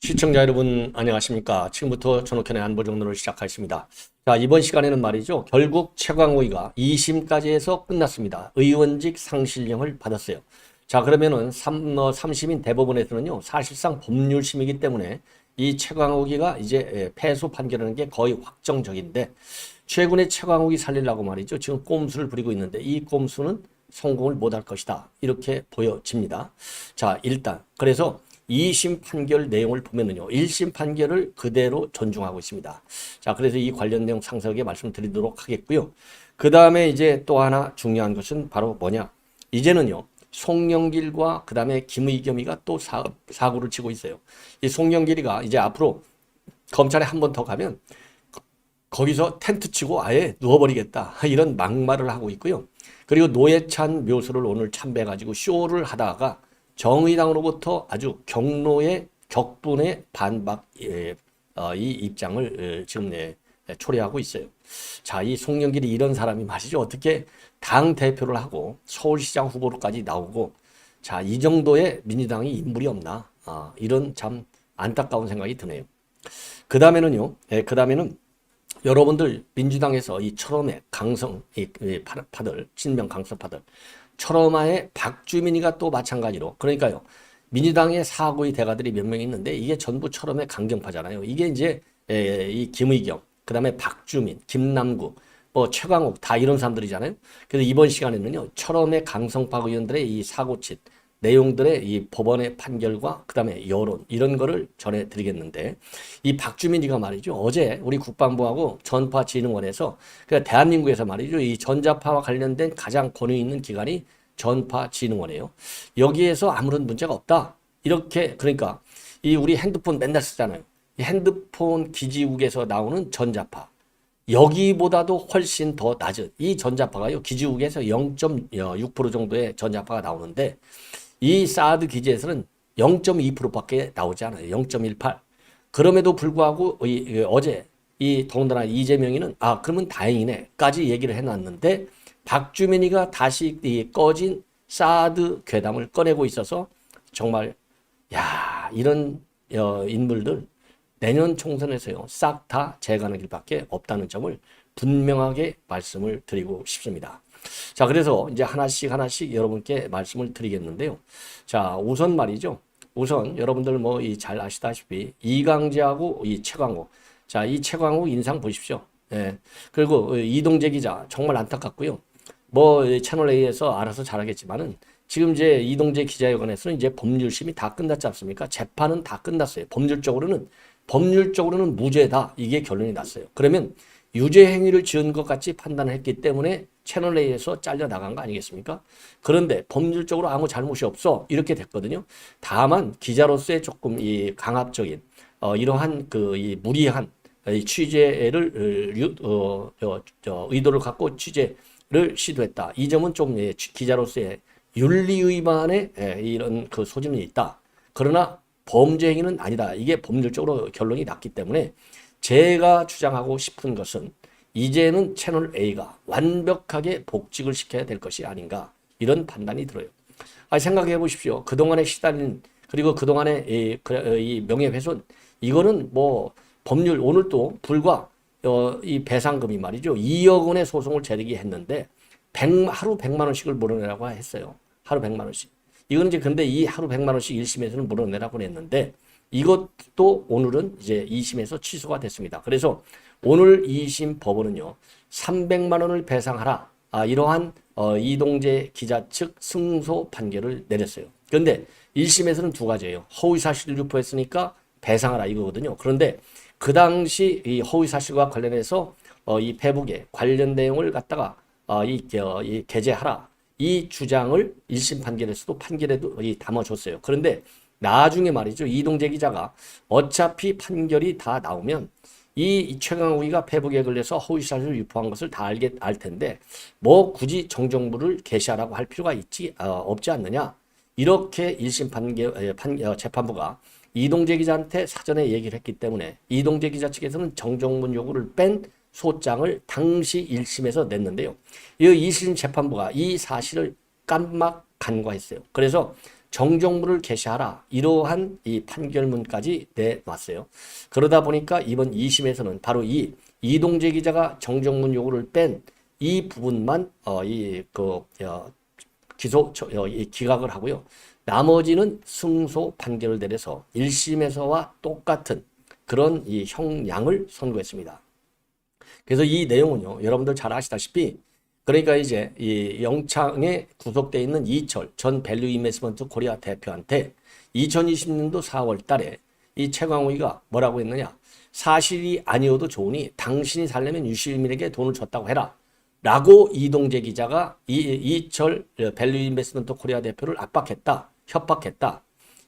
시청자 여러분 안녕하십니까. 지금부터 전옥현의 안보정론을 시작하겠습니다. 자, 이번 시간에는 말이죠. 결국 최광호위가 2심까지 해서 끝났습니다. 의원직 상실령을 받았어요. 자, 그러면은 3심인 대법원에서는요. 사실상 법률심이기 때문에 이 최광호위가 이제 패소 판결하는 게 거의 확정적인데 최근에 최광호위 살리려고 말이죠. 지금 꼼수를 부리고 있는데 이 꼼수는 성공을 못할 것이다. 이렇게 보여집니다. 자, 일단 그래서 2심 판결 내용을 보면은요. 1심 판결을 그대로 존중하고 있습니다. 자, 그래서 이 관련 내용 상세하게 말씀드리도록 하겠고요. 그 다음에 이제 또 하나 중요한 것은 바로 뭐냐. 이제는요. 송영길과 그 다음에 김의겸이가 또 사고를 치고 있어요. 이 송영길이가 이제 앞으로 검찰에 한 번 더 가면 거기서 텐트 치고 아예 누워버리겠다. 이런 막말을 하고 있고요. 그리고 노회찬 묘소를 오늘 참배해가지고 쇼를 하다가 정의당으로부터 아주 경로의 격분의 반박 이 입장을 지금 초래하고 있어요. 자, 이 송영길이 이런 사람이 말이죠. 어떻게 당 대표를 하고 서울시장 후보로까지 나오고 자, 이 정도의 민주당이 인물이 없나? 이런 참 안타까운 생각이 드네요. 그 다음에는요. 그 다음에는 여러분들 민주당에서 이 철험의 강성 파들 친명 강성파들 철험아의 박주민이가 또 마찬가지로 그러니까요 민주당의 사고의 대가들이 몇 명 있는데 이게 전부 철험의 강경파잖아요. 이게 이제 이 김의겸 그다음에 박주민 김남국 뭐 최강욱 다 이런 사람들이잖아요. 그래서 이번 시간에는요 철험의 강성파 의원들의 이 사고친 내용들의 이 법원의 판결과 그다음에 여론 이런 거를 전해드리겠는데 이 박주민이가 말이죠 어제 우리 국방부하고 전파진흥원에서 그러니까 대한민국에서 말이죠 이 전자파와 관련된 가장 권위 있는 기관이 전파진흥원이에요. 여기에서 아무런 문제가 없다 이렇게 그러니까 이 우리 핸드폰 맨날 쓰잖아요. 이 핸드폰 기지국에서 나오는 전자파 여기보다도 훨씬 더 낮은 이 전자파가요 기지국에서 0.6% 정도의 전자파가 나오는데 이 사드 기지에서는 0.2%밖에 나오지 않아요. 0.18. 그럼에도 불구하고 어제 이 더군다나 이재명이는 그러면 다행이네까지 얘기를 해놨는데 박주민이가 다시 이 꺼진 사드 괴담을 꺼내고 있어서 정말 야 이런 인물들 내년 총선에서요 싹 다 제거하는 길밖에 없다는 점을 분명하게 말씀을 드리고 싶습니다. 자, 그래서 이제 하나씩 여러분께 말씀을 드리겠는데요. 자, 우선 말이죠. 우선 여러분들 뭐 잘 아시다시피 이강재하고 이 최광호. 자, 이 최광호 인상 보십시오. 예. 그리고 이동재 기자 정말 안타깝고요. 뭐 채널 A에서 알아서 잘하겠지만은 지금 이제 이동재 기자에 관해서는 이제 법률심이 다 끝났지 않습니까? 재판은 다 끝났어요. 법률적으로는 무죄다. 이게 결론이 났어요. 그러면 유죄 행위를 지은 것 같이 판단을 했기 때문에 채널 A에서 잘려나간 거 아니겠습니까? 그런데 법률적으로 아무 잘못이 없어. 이렇게 됐거든요. 다만 기자로서의 조금 이 강압적인 이러한 이 무리한 이 취재를 의도를 갖고 취재를 시도했다. 이 점은 좀 기자로서의 윤리 위반의 이런 그 소지는 있다. 그러나 범죄 행위는 아니다. 이게 법률적으로 결론이 났기 때문에 제가 주장하고 싶은 것은 이제는 채널 A가 완벽하게 복직을 시켜야 될 것이 아닌가 이런 판단이 들어요. 생각해 보십시오. 그동안에 시달린 그리고 그동안의 이 명예훼손 이거는 뭐 법률 오늘 또 불과 이 배상금이 말이죠. 2억 원의 소송을 제기했는데 하루 100만 원씩을 물어내라고 했어요. 하루 100만 원씩. 이건 이제 근데 이 하루 100만 원씩 1심에서는 물어내라고 했는데 이것도 오늘은 이제 2심에서 취소가 됐습니다. 그래서 오늘 2심 법원은요. 300만 원을 배상하라. 이러한 이동재 기자 측 승소 판결을 내렸어요. 그런데 1심에서는 두 가지예요. 허위사실을 유포했으니까 배상하라 이거거든요. 그런데 그 당시 이 허위사실과 관련해서 이 페북에 관련 내용을 갖다가 이 게재하라. 이 주장을 1심 판결에서도 판결에도 담아줬어요. 그런데 나중에 말이죠. 이동재 기자가 어차피 판결이 다 나오면 이 최강욱이가 페북에 걸려서 허위사실을 유포한 것을 다 알 텐데 뭐 굳이 정정부를 게시하라고 할 필요가 없지 않느냐. 이렇게 1심 재판부가 이동재 기자한테 사전에 얘기를 했기 때문에 이동재 기자 측에서는 정정문 요구를 뺀 소장을 당시 1심에서 냈는데요. 이 2심 재판부가 이 사실을 깜막 간과했어요. 그래서 정정문을 개시하라. 이러한 이 판결문까지 내놨어요. 그러다 보니까 이번 2심에서는 바로 이 이동재 기자가 정정문 요구를 뺀 이 부분만 기각을 하고요. 나머지는 승소 판결을 내려서 1심에서와 똑같은 그런 이 형량을 선고했습니다. 그래서 이 내용은요, 여러분들 잘 아시다시피, 그러니까 이제 이 영창에 구속되어 있는 이철 전 밸류 인베스트먼트 코리아 대표한테 2020년도 4월 달에 이 최광욱이가 뭐라고 했느냐? 사실이 아니어도 좋으니 당신이 살려면 유시민에게 돈을 줬다고 해라. 라고 이동재 기자가 이철 밸류 인베스트먼트 코리아 대표를 압박했다. 협박했다.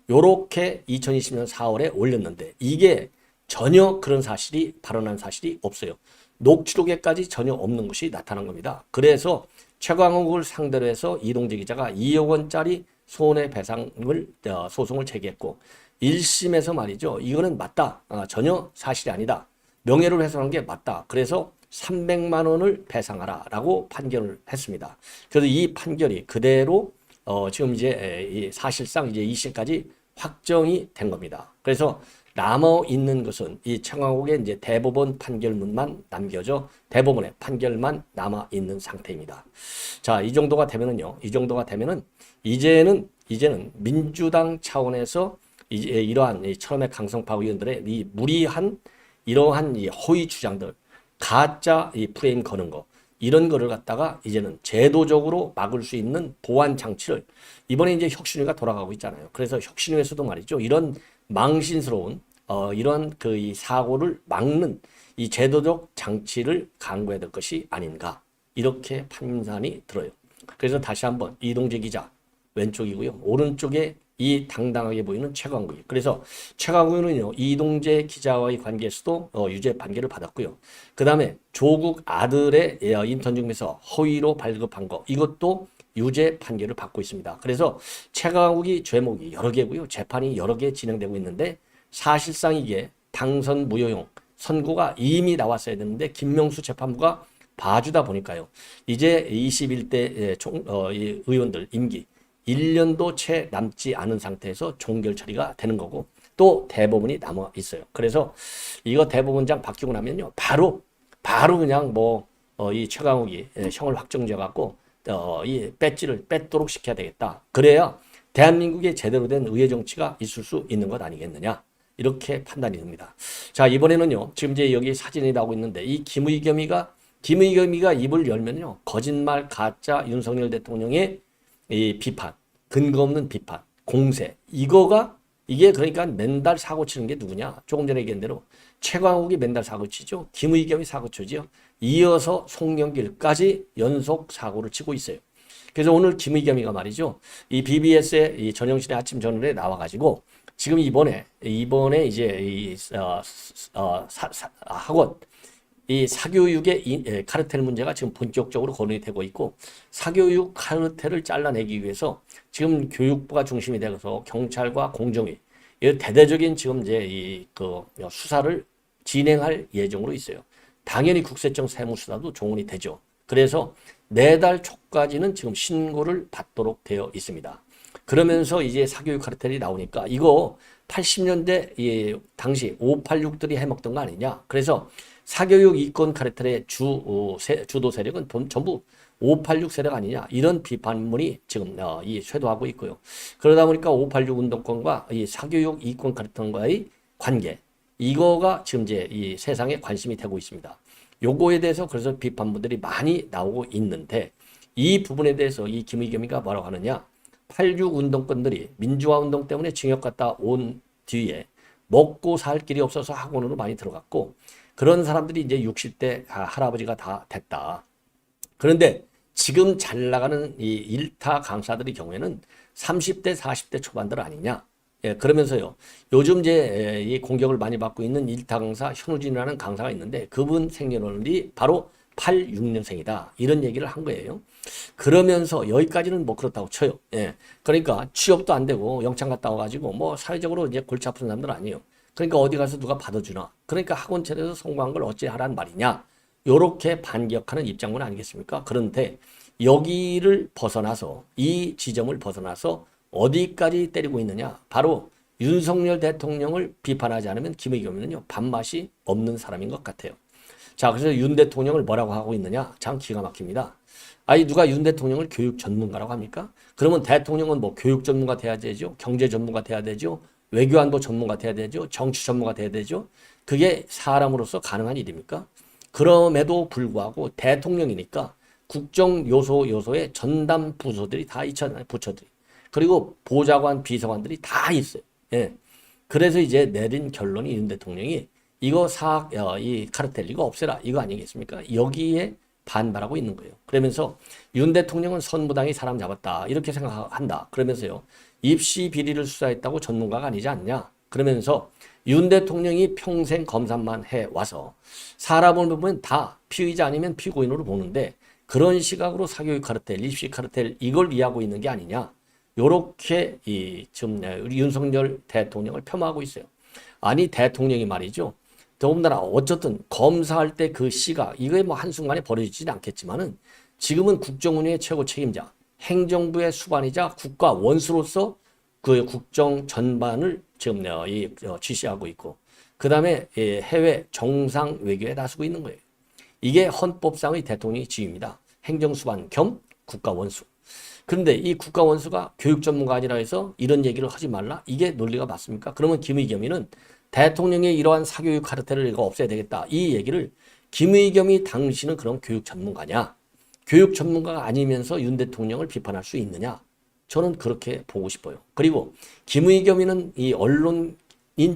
요렇게 2020년 4월에 올렸는데 이게 전혀 그런 사실이 발언한 사실이 없어요. 녹취록에까지 전혀 없는 것이 나타난 겁니다. 그래서 최광욱을 상대로 해서 이동재 기자가 2억 원짜리 손해배상을 소송을 제기했고 1심에서 말이죠. 이거는 맞다. 전혀 사실이 아니다. 명예를 훼손한 게 맞다. 그래서 300만 원을 배상하라 라고 판결을 했습니다. 그래서 이 판결이 그대로 지금 이제 사실상 이제 2심까지 확정이 된 겁니다. 그래서 남아 있는 것은 이 최광욱의 이제 대법원 판결문만 남겨져 대법원의 판결만 남아 있는 상태입니다. 자, 이 정도가 되면은요. 이 정도가 되면은 이제는 민주당 차원에서 이제 이러한 이 처음에 강성파 의원들의 이 무리한 이러한 이 허위 주장들, 가짜 이 프레임 거는 거 이런 거를 갖다가 이제는 제도적으로 막을 수 있는 보완 장치를 이번에 이제 혁신위가 돌아가고 있잖아요. 그래서 혁신위에서도 말이죠. 이런 망신스러운 이런 그 이 사고를 막는 이 제도적 장치를 강구해야 될 것이 아닌가 이렇게 판단이 들어요. 그래서 다시 한번 이동재 기자 왼쪽이고요. 오른쪽에 이 당당하게 보이는 최광욱이. 그래서 최광욱은요 이동재 기자와의 관계에서도 유죄 판결을 받았고요. 그 다음에 조국 아들의 인턴 중에서 허위로 발급한 거 이것도 유죄 판결을 받고 있습니다. 그래서 최광욱이 죄목이 여러 개고요. 재판이 여러 개 진행되고 있는데 사실상 이게 당선 무효용 선고가 이미 나왔어야 되는데 김명수 재판부가 봐주다 보니까요. 이제 21대 의원들 임기 1년도 채 남지 않은 상태에서 종결 처리가 되는 거고 또 대법원이 남아 있어요. 그래서 이거 대법원장 바뀌고 나면요. 바로 그냥 이 최광욱이 형을 확정지어 갖고 이 배지를 뺏도록 시켜야 되겠다. 그래야 대한민국에 제대로 된 의회 정치가 있을 수 있는 것 아니겠느냐. 이렇게 판단이 됩니다. 자, 이번에는요. 지금 이제 여기 사진이 나오고 있는데 이 김의겸이가 입을 열면요. 거짓말, 가짜 윤석열 대통령의 이 비판, 근거 없는 비판, 공세. 이게 그러니까 맨날 사고 치는 게 누구냐? 조금 전에 얘기한 대로 최광욱이 맨날 사고 치죠. 김의겸이 사고 치죠. 이어서 송영길까지 연속 사고를 치고 있어요. 그래서 오늘 김의겸이가 말이죠. 이 BBS의 이 전영실의 아침 저널에 나와가지고 지금 이번에 이제 이 학원 이 사교육의 카르텔 문제가 지금 본격적으로 거론이 되고 있고 사교육 카르텔을 잘라내기 위해서 지금 교육부가 중심이 되어서 경찰과 공정위 대대적인 지금 이제 수사를 진행할 예정으로 있어요. 당연히 국세청 세무수사도 종원이 되죠. 그래서 내달 초까지는 지금 신고를 받도록 되어 있습니다. 그러면서 이제 사교육 카르텔이 나오니까 이거 80년대 당시 586들이 해먹던 거 아니냐. 그래서 사교육 이권 카르텔의 주도 세력은 전부 586 세력 아니냐. 이런 비판문이 지금 쇄도하고 있고요. 그러다 보니까 586 운동권과 이 사교육 이권 카르텔과의 관계 이거가 지금 이제 이 세상에 관심이 되고 있습니다. 요거에 대해서 그래서 비판문들이 많이 나오고 있는데 이 부분에 대해서 이 김의겸이가 뭐라고 하느냐. 86 운동권들이 민주화 운동 때문에 징역 갔다 온 뒤에 먹고 살 길이 없어서 학원으로 많이 들어갔고 그런 사람들이 이제 60대 할아버지가 다 됐다. 그런데 지금 잘 나가는 이 일타 강사들의 경우에는 30대 40대 초반들 아니냐. 예, 그러면서요. 요즘 이제 이 공격을 많이 받고 있는 일타 강사 현우진이라는 강사가 있는데 그분 생년월일이 바로 86년생이다. 이런 얘기를 한 거예요. 그러면서 여기까지는 뭐 그렇다고 쳐요. 예. 그러니까 취업도 안 되고 영창 갔다 와가지고 사회적으로 이제 골치 아픈 사람들 아니에요. 그러니까 어디 가서 누가 받아주나. 그러니까 학원 차려서 성공한 걸 어찌 하란 말이냐. 요렇게 반격하는 입장문 아니겠습니까? 그런데 여기를 벗어나서 이 지점을 벗어나서 어디까지 때리고 있느냐? 바로 윤석열 대통령을 비판하지 않으면 김의겸은요 밥맛이 없는 사람인 것 같아요. 자, 그래서 윤 대통령을 뭐라고 하고 있느냐? 참 기가 막힙니다. 아니 누가 윤 대통령을 교육 전문가라고 합니까? 그러면 대통령은 뭐 교육 전문가 돼야 되죠, 경제 전문가 돼야 되죠, 외교안보 전문가 돼야 되죠, 정치 전문가 돼야 되죠. 그게 사람으로서 가능한 일입니까? 그럼에도 불구하고 대통령이니까 국정 요소에 전담 부서들이 다 있잖아요. 부처들이. 그리고 보좌관, 비서관들이 다 있어요. 예. 그래서 이제 내린 결론이 윤 대통령이 이거 이 카르텔 이거 없애라 이거 아니겠습니까? 여기에 반발하고 있는 거예요. 그러면서 윤 대통령은 선무당이 사람 잡았다 이렇게 생각한다. 그러면서요 입시 비리를 수사했다고 전문가가 아니지 않냐. 그러면서 윤 대통령이 평생 검사만 해와서 사람을 보면 다 피의자 아니면 피고인으로 보는데 그런 시각으로 사교육 카르텔, 입시 카르텔 이걸 이해하고 있는 게 아니냐. 요렇게 지금 우리 윤석열 대통령을 폄하하고 있어요. 아니 대통령이 말이죠. 더군다나 어쨌든 검사할 때 그 시각 이게 뭐 한순간에 버려지지는 않겠지만은 지금은 국정운영의 최고 책임자, 행정부의 수반이자 국가 원수로서 그 국정 전반을 지금 지시하고 있고 그 다음에 해외 정상 외교에 나서고 있는 거예요. 이게 헌법상의 대통령의 지위입니다. 행정수반 겸 국가 원수. 그런데 이 국가 원수가 교육 전문가 아니라 해서 이런 얘기를 하지 말라? 이게 논리가 맞습니까? 그러면 김의겸이는 대통령의 이러한 사교육 카르텔을 이거 없애야 되겠다. 이 얘기를 김의겸이 당신은 그럼 교육 전문가냐? 교육 전문가가 아니면서 윤 대통령을 비판할 수 있느냐? 저는 그렇게 보고 싶어요. 그리고 김의겸이는 이 언론인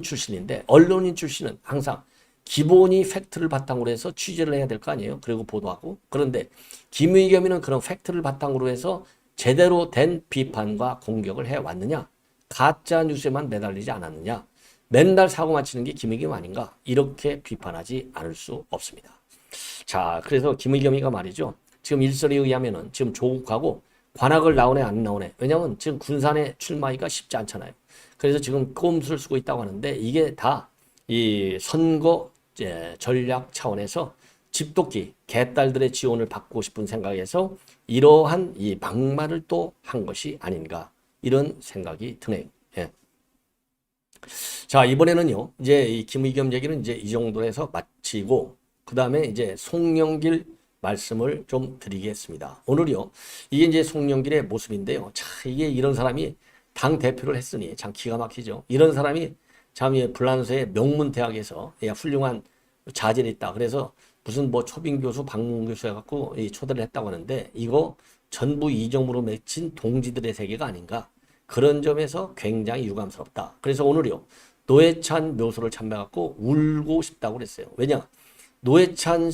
출신인데 언론인 출신은 항상 기본이 팩트를 바탕으로 해서 취재를 해야 될 거 아니에요. 그리고 보도하고. 그런데 김의겸이는 그런 팩트를 바탕으로 해서 제대로 된 비판과 공격을 해왔느냐? 가짜 뉴스에만 매달리지 않았느냐? 맨날 사고 맞히는 게 김의겸 아닌가? 이렇게 비판하지 않을 수 없습니다. 자, 그래서 김의겸이가 말이죠. 지금 일설에 의하면은 지금 조국하고 관악을 나오네 안 나오네. 왜냐하면 지금 군산에 출마하기가 쉽지 않잖아요. 그래서 지금 꼼수를 쓰고 있다고 하는데 이게 다 이 선거 전략 차원에서 집도끼 개딸들의 지원을 받고 싶은 생각에서 이러한 이 막말을 또 한 것이 아닌가 이런 생각이 드네요. 예. 자, 이번에는요 이제 이 김의겸 얘기는 이제 이 정도로 해서 마치고 그 다음에 이제 송영길 말씀을 좀 드리겠습니다. 오늘요 이게 이제 송영길의 모습인데요. 자, 이게 이런 사람이 당 대표를 했으니 참 기가 막히죠. 이런 사람이 참 불란서의 명문 대학에서 훌륭한 자질이 있다. 그래서 무슨 뭐 초빙 교수, 박문 교수 해갖고 초대를 했다고 하는데 이거 전부 이정무로 맺힌 동지들의 세계가 아닌가. 그런 점에서 굉장히 유감스럽다. 그래서 오늘요 노회찬 묘소를 참배해갖고 울고 싶다고 그랬어요. 왜냐? 노회찬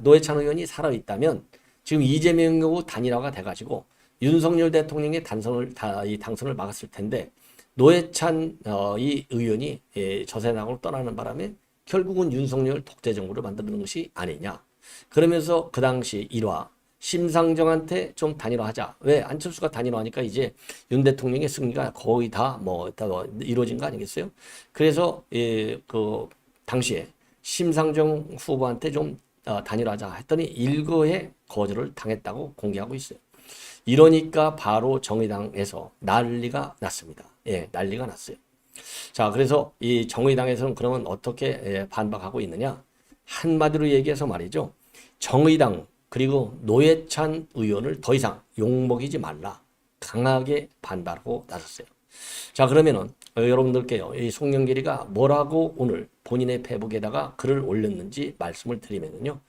의원이 살아있다면 지금 이재명하고 단일화가 돼가지고 윤석열 대통령의 당선을 막았을 텐데 노회찬 이 의원이 저세당으로 떠나는 바람에 결국은 윤석열 독재 정부를 만드는 것이 아니냐. 그러면서 그 당시 일화 심상정한테 좀 단일화하자. 왜? 안철수가 단일화하니까 이제 윤 대통령의 승리가 거의 다 이루어진 거 아니겠어요? 그래서 그 당시에 심상정 후보한테 좀 단일화하자 했더니 일거에 거절을 당했다고 공개하고 있어요. 이러니까 바로 정의당에서 난리가 났습니다. 예, 난리가 났어요. 자, 그래서 이 정의당에서는 그러면 어떻게 반박하고 있느냐? 한마디로 얘기해서 말이죠. 정의당 그리고 노회찬 의원을 더 이상 욕먹이지 말라. 강하게 반발하고 나섰어요. 자, 그러면은 여러분들께요. 이 송영길이가 뭐라고 오늘 본인의 페이북에다가 글을 올렸는지 말씀을 드리면요.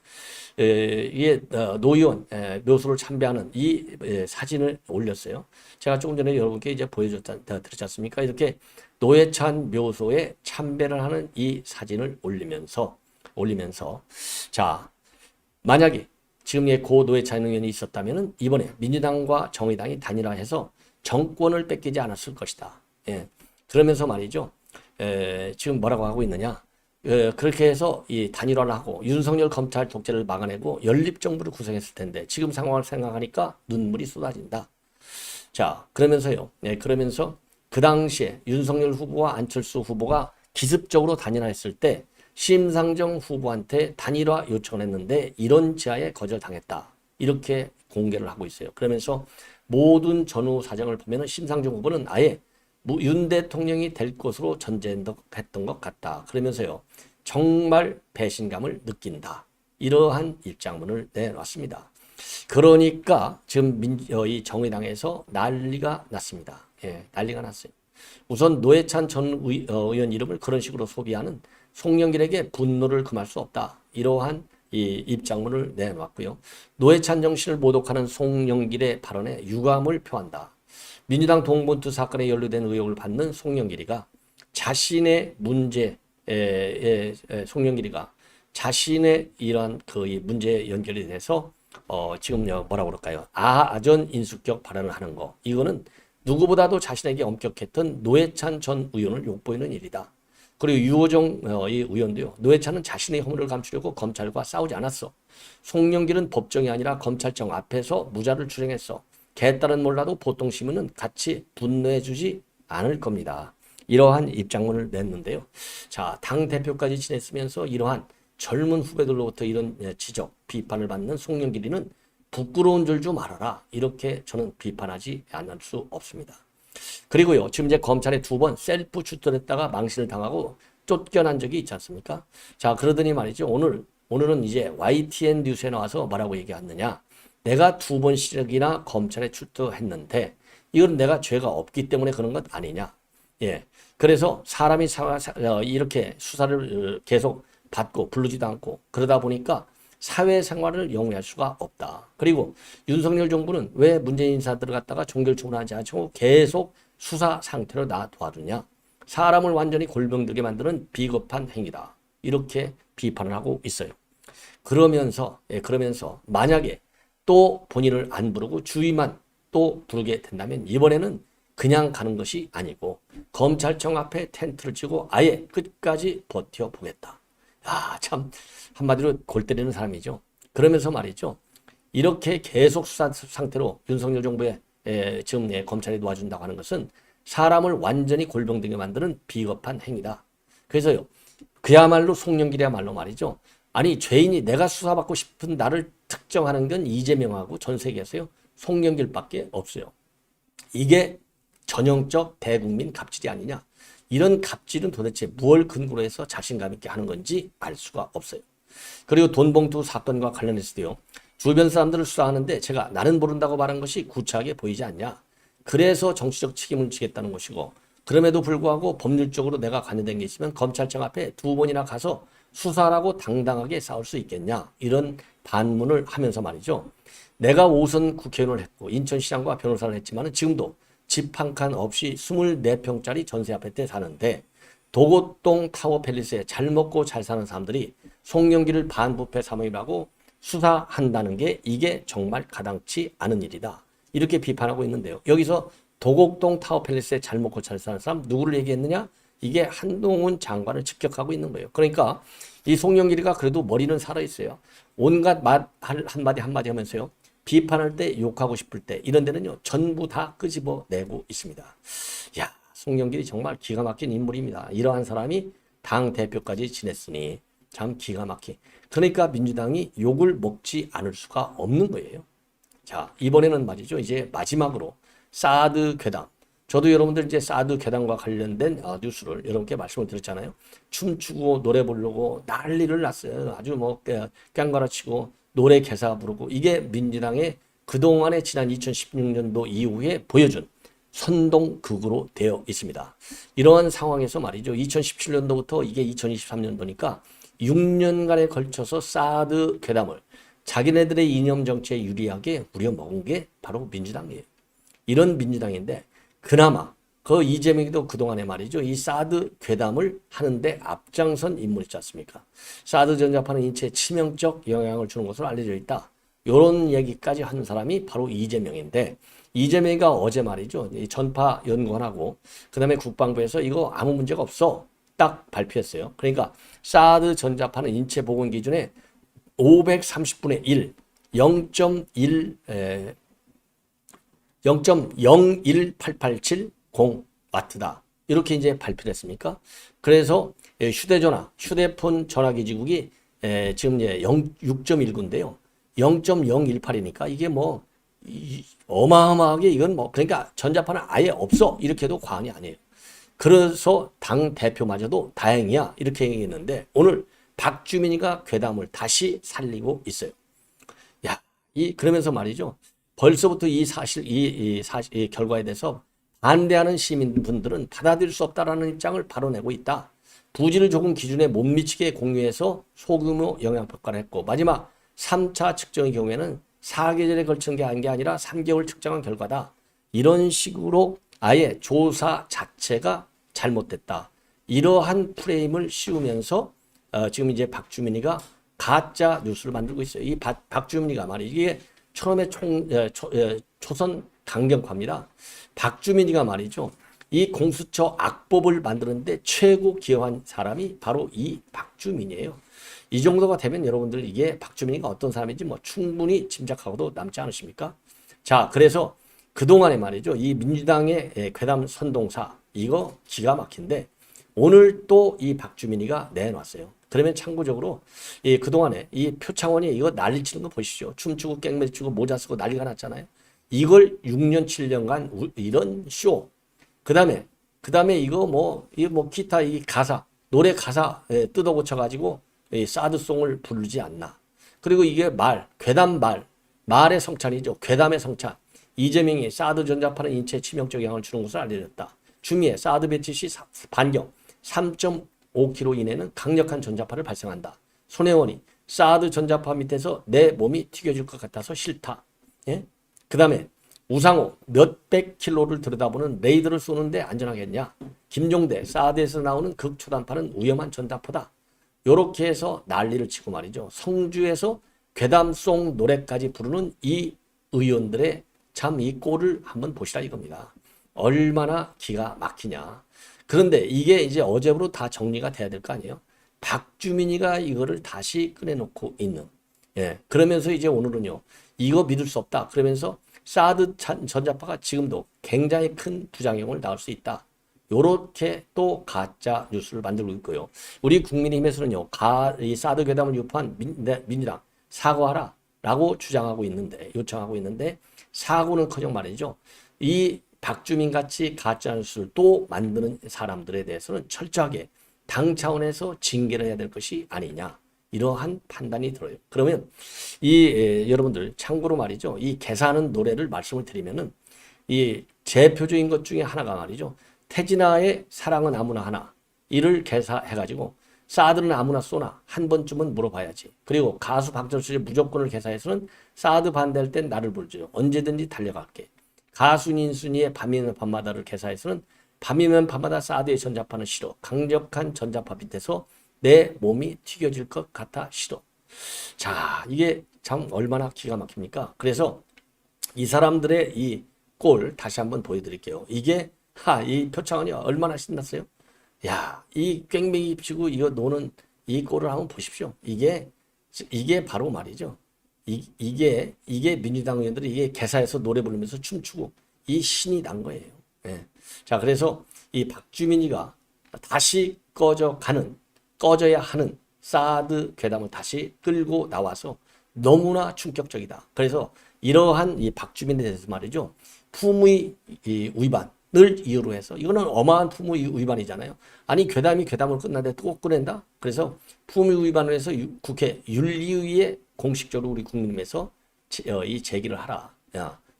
이게 노 의원 묘소를 참배하는 이 사진을 올렸어요. 제가 조금 전에 여러분께 이제 드렸지 않습니까? 이렇게 노회찬 묘소에 참배를 하는 이 사진을 올리면서 자, 만약에 지금의 고 노회찬 의원이 있었다면은 이번에 민주당과 정의당이 단일화해서 정권을 뺏기지 않았을 것이다. 예. 그러면서 말이죠. 지금 뭐라고 하고 있느냐. 그렇게 해서 이 단일화를 하고 윤석열 검찰 독재를 막아내고 연립정부를 구성했을 텐데 지금 상황을 생각하니까 눈물이 쏟아진다. 자, 그러면서요. 그러면서 그 당시에 윤석열 후보와 안철수 후보가 기습적으로 단일화했을 때 심상정 후보한테 단일화 요청을 했는데 이런 지하에 거절당했다. 이렇게 공개를 하고 있어요. 그러면서 모든 전후 사정을 보면 심상정 후보는 아예 윤 대통령이 될 것으로 전제했던 것 같다. 그러면서요. 정말 배신감을 느낀다. 이러한 입장문을 내놨습니다. 그러니까 지금 이 정의당에서 난리가 났습니다. 예, 난리가 났어요. 우선 노회찬 전 의원 이름을 그런 식으로 소비하는 송영길에게 분노를 금할 수 없다. 이러한 이 입장문을 내놨고요. 노회찬 정신을 모독하는 송영길의 발언에 유감을 표한다. 민주당 동본투 사건에 연루된 의혹을 받는 송영길이가 자신의 송영길이가 자신의 이러한 그 문제에 연결이 돼서 지금 뭐라고 그럴까요? 아전 인수격 발언을 하는 거. 이거는 누구보다도 자신에게 엄격했던 노회찬 전 의원을 욕보이는 일이다. 그리고 유호정 이 의원도요. 노회찬은 자신의 허물을 감추려고 검찰과 싸우지 않았어. 송영길은 법정이 아니라 검찰청 앞에서 무자를 주장했어. 개딸은 몰라도 보통 시민은 같이 분노해주지 않을 겁니다. 이러한 입장문을 냈는데요. 자, 당대표까지 지냈으면서 이러한 젊은 후배들로부터 이런 지적, 비판을 받는 송영길이는 부끄러운 줄 좀 알아라. 이렇게 저는 비판하지 않을 수 없습니다. 그리고요, 지금 이제 검찰에 2번 셀프 출두했다가 망신을 당하고 쫓겨난 적이 있지 않습니까? 자, 그러더니 말이죠. 오늘은 이제 YTN 뉴스에 나와서 뭐라고 얘기했느냐. 내가 2번씩이나 검찰에 출두했는데 이건 내가 죄가 없기 때문에 그런 것 아니냐. 예. 그래서 사람이 이렇게 수사를 계속 받고 부르지도 않고 그러다 보니까 사회생활을 영위할 수가 없다. 그리고 윤석열 정부는 왜 문재인 인사들을 갖다가 종결총을 하지 않고 계속 수사 상태로 놔두냐. 사람을 완전히 골병들게 만드는 비겁한 행위다. 이렇게 비판을 하고 있어요. 그러면서 만약에 또 본인을 안 부르고 주위만 또 부르게 된다면 이번에는 그냥 가는 것이 아니고 검찰청 앞에 텐트를 치고 아예 끝까지 버텨보겠다. 야, 참 한마디로 골 때리는 사람이죠. 그러면서 말이죠. 이렇게 계속 수사 상태로 윤석열 정부에 지금 검찰에 놓아준다고 하는 것은 사람을 완전히 골병들게 만드는 비겁한 행위다. 그래서요. 그야말로 송영길이야말로 말이죠. 아니 죄인이 내가 수사받고 싶은 나를 특정하는 건 이재명하고 전 세계에서요. 송영길밖에 없어요. 이게 전형적 대국민 갑질이 아니냐. 이런 갑질은 도대체 무엇을 근거로 해서 자신감 있게 하는 건지 알 수가 없어요. 그리고 돈봉투 사건과 관련해서도요. 주변 사람들을 수사하는데 제가 나는 모른다고 말한 것이 구차하게 보이지 않냐. 그래서 정치적 책임을 지겠다는 것이고 그럼에도 불구하고 법률적으로 내가 관여된 게 있으면 검찰청 앞에 2번이나 가서 수사라고 당당하게 싸울 수 있겠냐. 이런 반문을 하면서 말이죠. 내가 5선 국회의원을 했고 인천시장과 변호사를 했지만 지금도 집 한 칸 없이 24평짜리 전세 아파트에 사는데 도곡동 타워팰리스에 잘 먹고 잘 사는 사람들이 송영길을 반부패 사모임하고 수사한다는 게 이게 정말 가당치 않은 일이다. 이렇게 비판하고 있는데요. 여기서 도곡동 타워팰리스에 잘 먹고 잘 사는 사람 누구를 얘기했느냐? 이게 한동훈 장관을 직격하고 있는 거예요. 그러니까 이 송영길이가 그래도 머리는 살아있어요. 온갖 한마디 하면서요. 비판할 때 욕하고 싶을 때 이런 데는요. 전부 다 끄집어내고 있습니다. 야, 송영길이 정말 기가 막힌 인물입니다. 이러한 사람이 당대표까지 지냈으니 참 기가 막히. 그러니까 민주당이 욕을 먹지 않을 수가 없는 거예요. 자, 이번에는 말이죠. 이제 마지막으로 사드 괴담. 저도 여러분들 이제 사드 괴담과 관련된 뉴스를 여러분께 말씀을 드렸잖아요. 춤추고 노래 부르고 난리를 났어요. 아주 뭐 깡가라치고 노래 개사 부르고 이게 민주당의 그동안에 지난 2016년도 이후에 보여준 선동극으로 되어 있습니다. 이러한 상황에서 말이죠. 2017년도부터 이게 2023년도니까 6년간에 걸쳐서 사드 괴담을 자기네들의 이념 정치에 유리하게 우려먹은 게 바로 민주당이에요. 이런 민주당인데 그나마 그 이재명이도 그동안에 말이죠. 이 사드 괴담을 하는데 앞장선 인물이지 않습니까? 사드 전자파는 인체에 치명적 영향을 주는 것으로 알려져 있다. 이런 얘기까지 하는 사람이 바로 이재명인데 이재명이가 어제 말이죠. 이 전파 연구원하고 그 다음에 국방부에서 이거 아무 문제가 없어. 딱 발표했어요. 그러니까 사드 전자파는 인체 보건 기준에 530분의 1, 0.01887 0와트다. 이렇게 이제 발표를 했습니까? 그래서 휴대폰 전화기지국이 지금 이제 6.19인데요. 0.018이니까 이게 뭐 어마어마하게 이건 뭐 그러니까 전자파는 아예 없어 이렇게 해도 과언이 아니에요. 그래서 당 대표마저도 다행이야 이렇게 얘기했는데 오늘 박주민이가 괴담을 다시 살리고 있어요. 야, 그러면서 말이죠. 벌써부터 이 결과에 대해서 반대하는 시민분들은 받아들일 수 없다라는 입장을 발언하고 있다. 부지를 조금 기준에 못 미치게 공유해서 소규모 영향평가를 했고 마지막 3차 측정의 경우에는 4계절에 걸친 게 아니라 3개월 측정한 결과다. 이런 식으로 아예 조사 자체가 잘못됐다. 이러한 프레임을 씌우면서 지금 이제 박주민이가 가짜 뉴스를 만들고 있어요. 이 박주민이가 말이에요. 이게 처음에 초선 강경파입니다. 박주민이가 말이죠. 이 공수처 악법을 만드는데 최고 기여한 사람이 바로 이 박주민이에요. 이 정도가 되면 여러분들 이게 박주민이가 어떤 사람인지 뭐 충분히 짐작하고도 남지 않으십니까? 자, 그래서 그동안에 말이죠. 이 민주당의 괴담 선동사 이거 기가 막힌데 오늘 또 이 박주민이가 내놨어요. 그러면 참고적으로 그동안에 이 표창원이 이거 난리 치는 거 보시죠. 춤추고 깽매리 추고 모자 쓰고 난리가 났잖아요. 이걸 6년 7년간 이런 쇼. 그다음에 이거 뭐 기타 이 가사 노래 가사 뜯어 고쳐 가지고 사드송을 부르지 않나. 그리고 이게 괴담 말의 성찬이죠. 괴담의 성찬. 이재명이 사드 전자파는 인체에 치명적 영향을 주는 것을 알려졌다. 주미에 사드 배치 시 반경 3.5km 이내는 강력한 전자파를 발생한다. 손혜원이 사드 전자파 밑에서 내 몸이 튀겨질 것 같아서 싫다. 예? 그 다음에 우상호 몇백 킬로를 들여다보는 레이더를 쏘는데 안전하겠냐. 김종대 사드에서 나오는 극초단파는 위험한 전자파다. 요렇게 해서 난리를 치고 말이죠. 성주에서 괴담송 노래까지 부르는 이 의원들의 참 이 꼴을 한번 보시라 이겁니다. 얼마나 기가 막히냐. 그런데 이게 이제 어제부로 다 정리가 돼야 될 거 아니에요. 박주민이가 이거를 다시 꺼내놓고 있는. 예. 그러면서 이제 오늘은요. 이거 믿을 수 없다. 그러면서 사드 전자파가 지금도 굉장히 큰 부작용을 낳을 수 있다. 요렇게 또 가짜 뉴스를 만들고 있고요. 우리 국민의힘에서는요. 이 사드 괴담을 유포한 민주당 사과하라 라고 주장하고 있는데 요청하고 있는데 사고는커녕 말이죠. 이 박주민 같이 가짜 뉴스를 또 만드는 사람들에 대해서는 철저하게 당 차원에서 징계를 해야 될 것이 아니냐. 이러한 판단이 들어요. 그러면 여러분들 참고로 말이죠. 이 개사하는 노래를 말씀을 드리면은 이 대표적인 것 중에 하나가 말이죠. 태진아의 사랑은 아무나 하나 이를 개사해가지고 사드는 아무나 쏘나 한 번쯤은 물어봐야지. 그리고 가수 박철수의 무조건을 개사해서는 사드 반대할 땐 나를 부르죠. 언제든지 달려갈게. 가수 인순이의 밤이면 밤마다를 개사해서는 밤이면 밤마다 사드의 전자파는 싫어. 강력한 전자파 밑에서 내 몸이 튀겨질 것 같아 싫어. 자, 이게 참 얼마나 기가 막힙니까? 그래서 이 사람들의 이 꼴 다시 한번 보여드릴게요. 이게 이 표창원이 얼마나 신났어요? 야, 이 꽹매기 입히고 이거 노는 이 꼴을 한번 보십시오. 이게 바로 말이죠. 이게 민주당 의원들이 이게 개사해서 노래 부르면서 춤추고 이 신이 난 거예요. 예. 자, 그래서 이 박주민이가 다시 꺼져야 하는 사드 괴담을 다시 끌고 나와서 너무나 충격적이다. 그래서 이러한 이 박주민에 대해서 말이죠. 품위 위반을 이유로 해서 이거는 어마어마한 품위 위반이잖아요. 아니 괴담이 괴담을 끝나는데 또 꺼낸다? 그래서 품위 위반을 해서 국회 윤리위에 공식적으로 우리 국민에서 이 제기를 하라.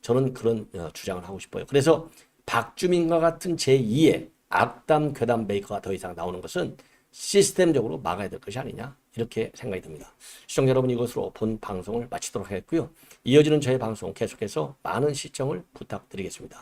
저는 그런 주장을 하고 싶어요. 그래서 박주민과 같은 제2의 악담 괴담 메이커가 더 이상 나오는 것은 시스템적으로 막아야 될 것이 아니냐 이렇게 생각이 듭니다. 시청자 여러분 이것으로 본 방송을 마치도록 하겠고요. 이어지는 저의 방송 계속해서 많은 시청을 부탁드리겠습니다.